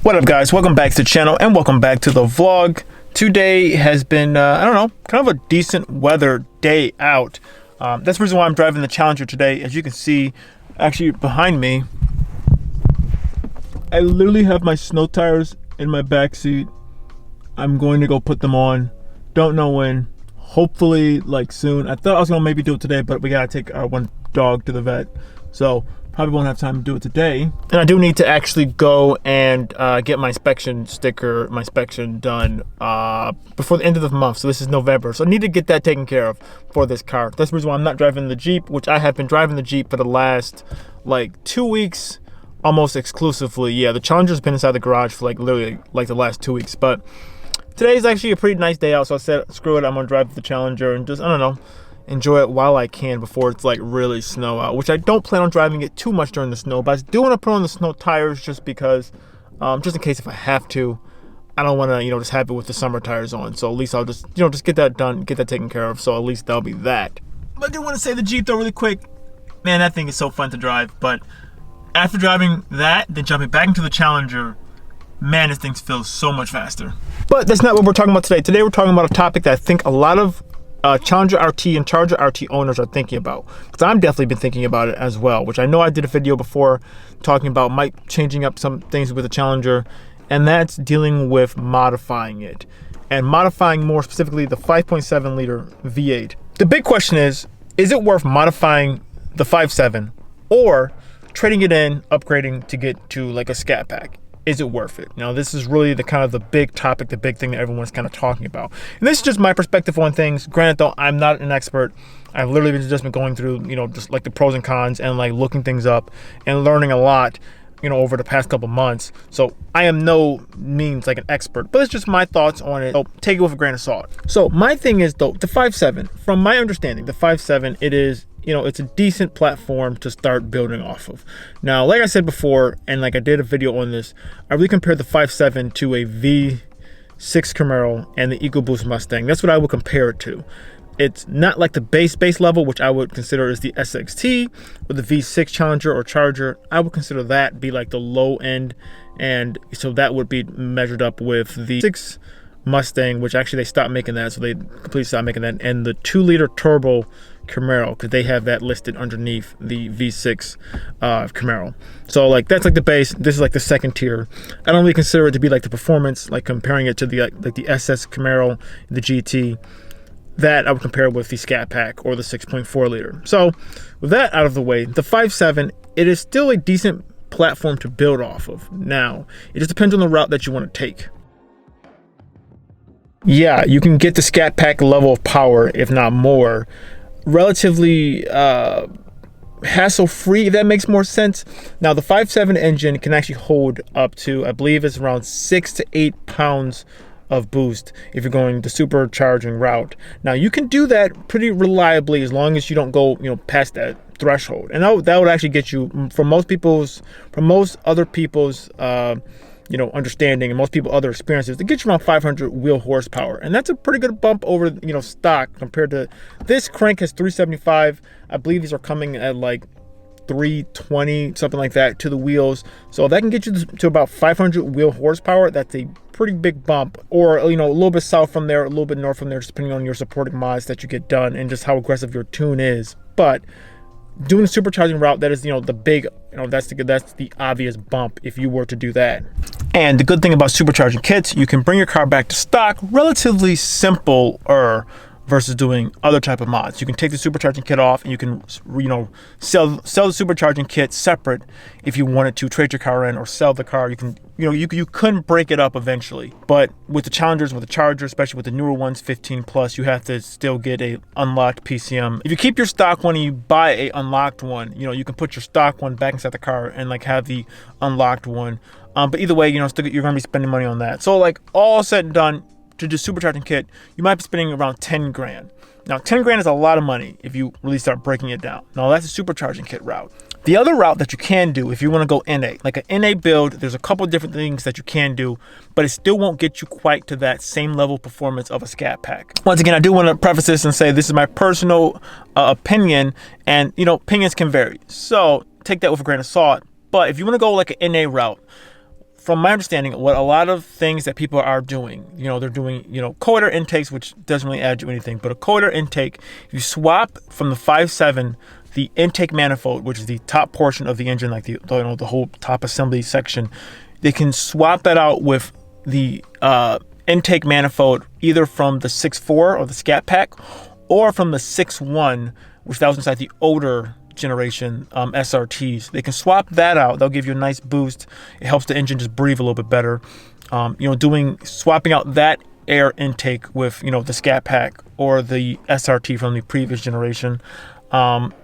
What up, guys? Welcome back to the channel and welcome back to the vlog. Today has been, I don't know, kind of a decent weather day out. That's the reason why I'm driving the Challenger today. As you can see, actually behind me, I literally have my snow tires in my back seat. I'm going to go put them on. Don't know when. Hopefully, like soon. I thought I was gonna maybe do it today, but we gotta take our one dog to the vet, so probably won't have time to do it today. And I do need to actually go and get my inspection sticker, my inspection done before the end of the month. So this is November, so I need to get that taken care of for this car. That's the reason why I'm not driving the Jeep, which I have been driving the Jeep for the last like 2 weeks, almost exclusively. Yeah, the Challenger's been inside the garage for like literally like the last 2 weeks, but today's actually a pretty nice day out, so I said, screw it, I'm gonna drive the Challenger and just, I don't know, enjoy it while I can before it's like really snow out, which I don't plan on driving it too much during the snow, but I do want to put on the snow tires just because, just in case if I have to. I don't want to, just have it with the summer tires on, so at least I'll just, just get that done, get that taken care of, so at least that'll be that. But I do want to say the Jeep though really quick, man, that thing is so fun to drive, but after driving that, then jumping back into the Challenger, man, this thing feels so much faster. But that's not what we're talking about today. Today we're talking about a topic that I think a lot of Challenger RT and Charger RT owners are thinking about. Because I've definitely been thinking about it as well, which I know I did a video before talking about changing up some things with the Challenger, and that's dealing with modifying it. And modifying more specifically the 5.7 liter V8. The big question is it worth modifying the 5.7 or trading it in, upgrading to get to like a Scat Pack? Is it worth it? Now, this is really the big topic, the big thing that everyone's kind of talking about. And this is just my perspective on things. Granted, though, I'm not an expert. I've literally just been going through, just like the pros and cons and like looking things up and learning a lot, over the past couple months. So I am no means like an expert, but it's just my thoughts on it. So take it with a grain of salt. So my thing is though, the 5.7, from my understanding, the 5.7, it is, it's a decent platform to start building off of. Now, like I said before, and like I did a video on this, I really compared the 5.7 to a V6 Camaro and the EcoBoost Mustang. That's what I would compare it to. It's not like the base level, which I would consider is the SXT or the V6 Challenger or Charger. I would consider that be like the low end, and so that would be measured up with the 6 Mustang, which actually they stopped making that, so they completely stopped making that, and the 2-liter turbo Camaro, because they have that listed underneath the V6 Camaro. So like that's like the base. This is like the second tier. I don't really consider it to be like the performance, like comparing it to the like the SS Camaro, the GT. That I would compare with the Scat Pack or the 6.4 liter. So with that out of the way, the 5.7, it is still a decent platform to build off of. Now, it just depends on the route that you want to take. Yeah, you can get the Scat Pack level of power, if not more, relatively hassle-free, if that makes more sense. Now, the 5.7 engine can actually hold up to, I believe it's around 6 to 8 pounds of boost if you're going the supercharging route. Now, you can do that pretty reliably as long as you don't go, past that threshold. And that would actually get you, from most other people's understanding and most people other experiences, to get you around 500 wheel horsepower, and that's a pretty good bump over stock compared to this. Crank has 375. I believe these are coming at like 320, something like that, to the wheels. So if that can get you to about 500 wheel horsepower, that's a pretty big bump. Or a little bit south from there, a little bit north from there, just depending on your supporting mods that you get done and just how aggressive your tune is. But doing the supercharging route, that is the big, that's the obvious bump if you were to do that. And the good thing about supercharging kits, you can bring your car back to stock relatively simpler versus doing other type of mods. You can take the supercharging kit off and you can sell the supercharging kit separate if you wanted to trade your car in or sell the car. You can you couldn't break it up eventually, but with the Challengers, with the Charger, especially with the newer ones 15 plus, you have to still get a unlocked PCM. If you keep your stock one and you buy a unlocked one, you can put your stock one back inside the car and like have the unlocked one. But either way, still, you're gonna be spending money on that. So like all said and done, to do supercharging kit, you might be spending around 10 grand. Now, 10 grand is a lot of money if you really start breaking it down. Now, that's a supercharging kit route. The other route that you can do if you want to go NA, like an NA build, there's a couple different things that you can do, but it still won't get you quite to that same level of performance of a Scat Pack. Once again, I do want to preface this and say this is my personal opinion, and opinions can vary. So take that with a grain of salt. But if you want to go like an NA route, from my understanding, what a lot of things that people are doing, they're doing, cold air intakes, which doesn't really add you anything, but a cold air intake, you swap from the 5.7, the intake manifold, which is the top portion of the engine, like the whole top assembly section, they can swap that out with the intake manifold, either from the 6.4 or the Scat Pack, or from the 6.1, which that was inside the older generation SRTs. They can swap that out. They'll give you a nice boost. It helps the engine just breathe a little bit better. Swapping out that air intake with the Scat Pack or the SRT from the previous generation.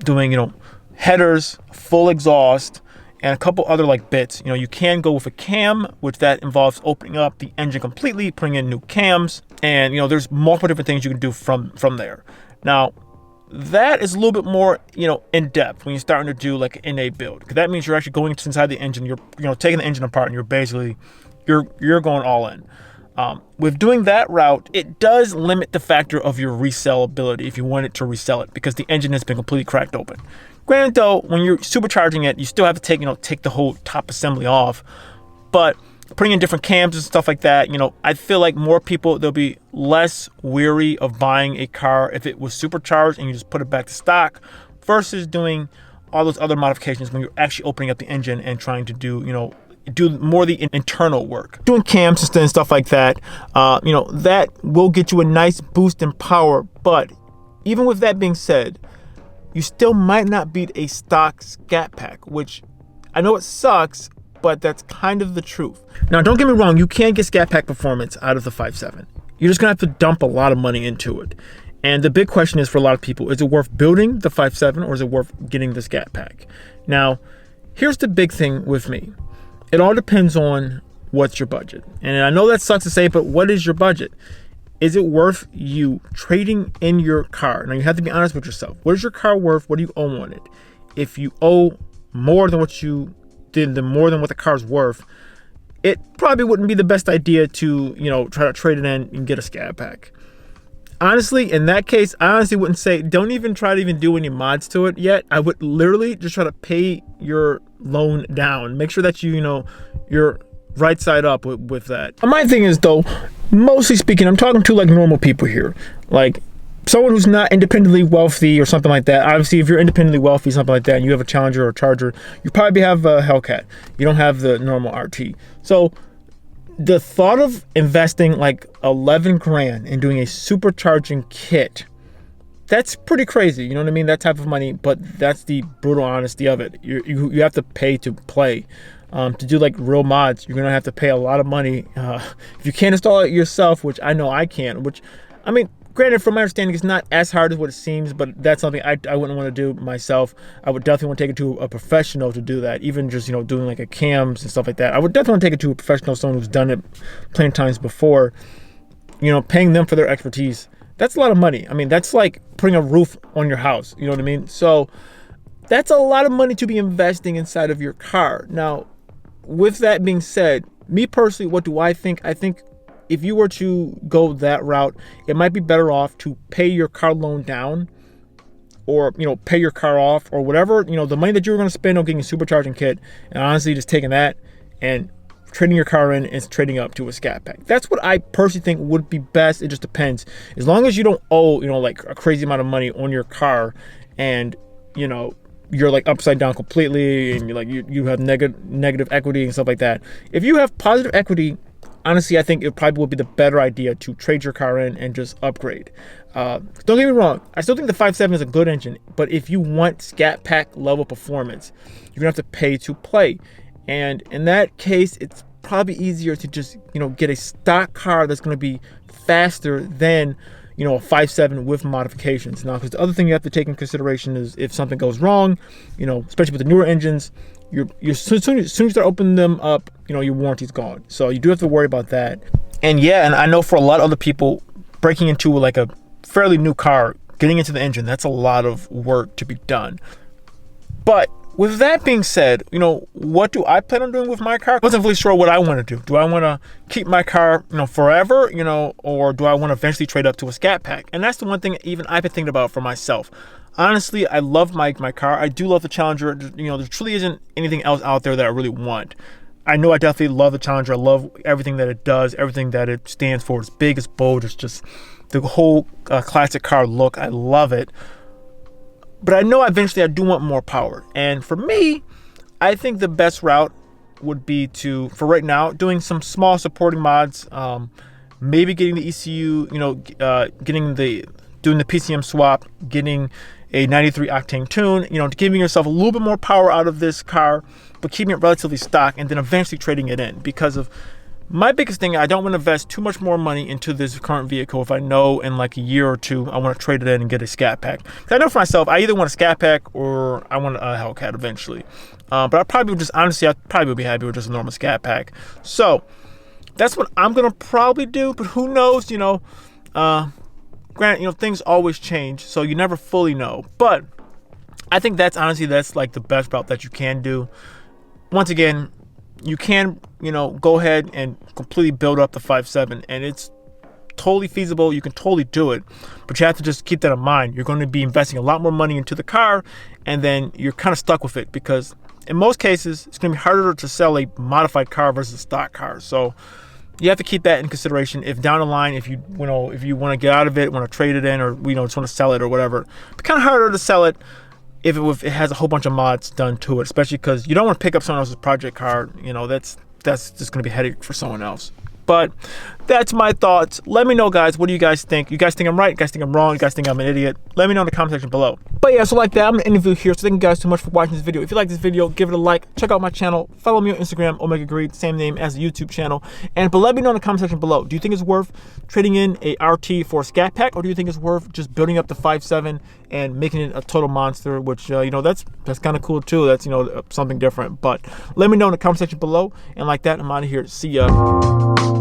Doing headers, full exhaust, and a couple other bits. You can go with a cam, which that involves opening up the engine completely, putting in new cams, and there's multiple different things you can do from there. Now, that is a little bit more, in depth when you're starting to do like an NA build, because that means you're actually going inside the engine. You're, taking the engine apart, and you're basically, you're going all in. With doing that route, it does limit the factor of your resellability if you wanted to resell it, because the engine has been completely cracked open. Granted, though, when you're supercharging it, you still have to take the whole top assembly off, but putting in different cams and stuff like that, I feel like more people, they'll be less weary of buying a car if it was supercharged and you just put it back to stock, versus doing all those other modifications when you're actually opening up the engine and trying to do, do more of the internal work. Doing cams and stuff like that, that will get you a nice boost in power. But even with that being said, you still might not beat a stock Scat Pack, which I know it sucks, but that's kind of the truth. Now, don't get me wrong, you can get Scat Pack performance out of the 5.7. You're just gonna have to dump a lot of money into it. And the big question is for a lot of people, is it worth building the 5.7 or is it worth getting the Scat Pack? Now, here's the big thing with me. It all depends on what's your budget. And I know that sucks to say, but what is your budget? Is it worth you trading in your car? Now, you have to be honest with yourself. What is your car worth? What do you owe on it? If you owe more than what you did, more than what the car's worth, it probably wouldn't be the best idea to, try to trade it in and get a Scat Pack. Honestly, in that case, I honestly wouldn't say, don't even try to do any mods to it yet. I would literally just try to pay your loan down. Make sure that you're right side up with that. My thing is, though, mostly speaking, I'm talking to normal people here. Like someone who's not independently wealthy or something like that. Obviously, if you're independently wealthy, something like that, and you have a Challenger or a Charger, you probably have a Hellcat. You don't have the normal RT. So the thought of investing 11 grand and doing a supercharging kit, that's pretty crazy. You know what I mean? That type of money, but that's the brutal honesty of it. You have to pay to play. To do real mods, you're gonna have to pay a lot of money. If you can't install it yourself, which I know I can't, granted, from my understanding, it's not as hard as what it seems, but that's something I wouldn't want to do myself. I would definitely want to take it to a professional to do that. Even just, doing a cams and stuff like that. I would definitely want to take it to a professional, someone who's done it plenty of times before, paying them for their expertise. That's a lot of money. That's like putting a roof on your house. You know what I mean? So that's a lot of money to be investing inside of your car. Now, with that being said, me personally, what do I think? I think if you were to go that route, it might be better off to pay your car loan down, or pay your car off, or whatever, the money that you were going to spend on getting a supercharging kit, and honestly just taking that and trading your car in and trading up to a Scat Pack. That's what I personally think would be best. It just depends. As long as you don't owe a crazy amount of money on your car, and you're upside down completely, and you have negative equity and stuff like that. If you have positive equity, honestly, I think it probably would be the better idea to trade your car in and just upgrade. Don't get me wrong, I still think the 5.7 is a good engine, but if you want Scat Pack level performance, you're gonna have to pay to play. And in that case, it's probably easier to just get a stock car that's gonna be faster than a 5.7 with modifications. Now, because the other thing you have to take in consideration is if something goes wrong, especially with the newer engines, as soon as you start opening them up, your warranty's gone. So you do have to worry about that. And yeah, and I know for a lot of other people, breaking into a fairly new car, getting into the engine, that's a lot of work to be done. But with that being said, what do I plan on doing with my car? I wasn't really sure what I want to do. Do I want to keep my car, forever, or do I want to eventually trade up to a Scat Pack? And that's the one thing even I've been thinking about for myself. Honestly, I love my car. I do love the Challenger. There truly isn't anything else out there that I really want. I know I definitely love the Challenger. I love everything that it does, everything that it stands for. It's big, it's bold, it's just the whole classic car look. I love it. But I know eventually I do want more power. And for me, I think the best route would be to, for right now, doing some small supporting mods, maybe getting the ECU, doing the PCM swap, getting a 93 octane tune, giving yourself a little bit more power out of this car, but keeping it relatively stock, and then eventually trading it in. Because of my biggest thing, I don't want to invest too much more money into this current vehicle if I know in like a year or two I want to trade it in and get a Scat Pack. Because I know for myself, I either want a Scat Pack or I want a Hellcat eventually. But I'd probably be happy with just a normal Scat Pack. So that's what I'm gonna probably do. But who knows? Granted, things always change, so you never fully know. But I think that's like the best route that you can do. Once again, you can, go ahead and completely build up the 5.7, and it's totally feasible. You can totally do it, but you have to just keep that in mind. You're going to be investing a lot more money into the car, and then you're kind of stuck with it, because in most cases, it's going to be harder to sell a modified car versus a stock car. So you have to keep that in consideration. If down the line, if you want to get out of it, want to trade it in, or just want to sell it or whatever, it's kind of harder to sell it if it has a whole bunch of mods done to it, especially because you don't want to pick up someone else's project car. That's just going to be a headache for someone else. But that's my thoughts. Let me know, guys. What do you guys think? You guys think I'm right? You guys think I'm wrong? You guys think I'm an idiot? Let me know in the comment section below. But yeah, so like that, I'm going to end the video here. So thank you guys so much for watching this video. If you like this video, give it a like. Check out my channel. Follow me on Instagram, OmegaGreed, same name as the YouTube channel. But let me know in the comment section below. Do you think it's worth trading in a RT for a Scat Pack, or do you think it's worth just building up the 5.7 and making it a total monster? Which that's kind of cool too. That's something different. But let me know in the comment section below. And like that, I'm out of here. See ya.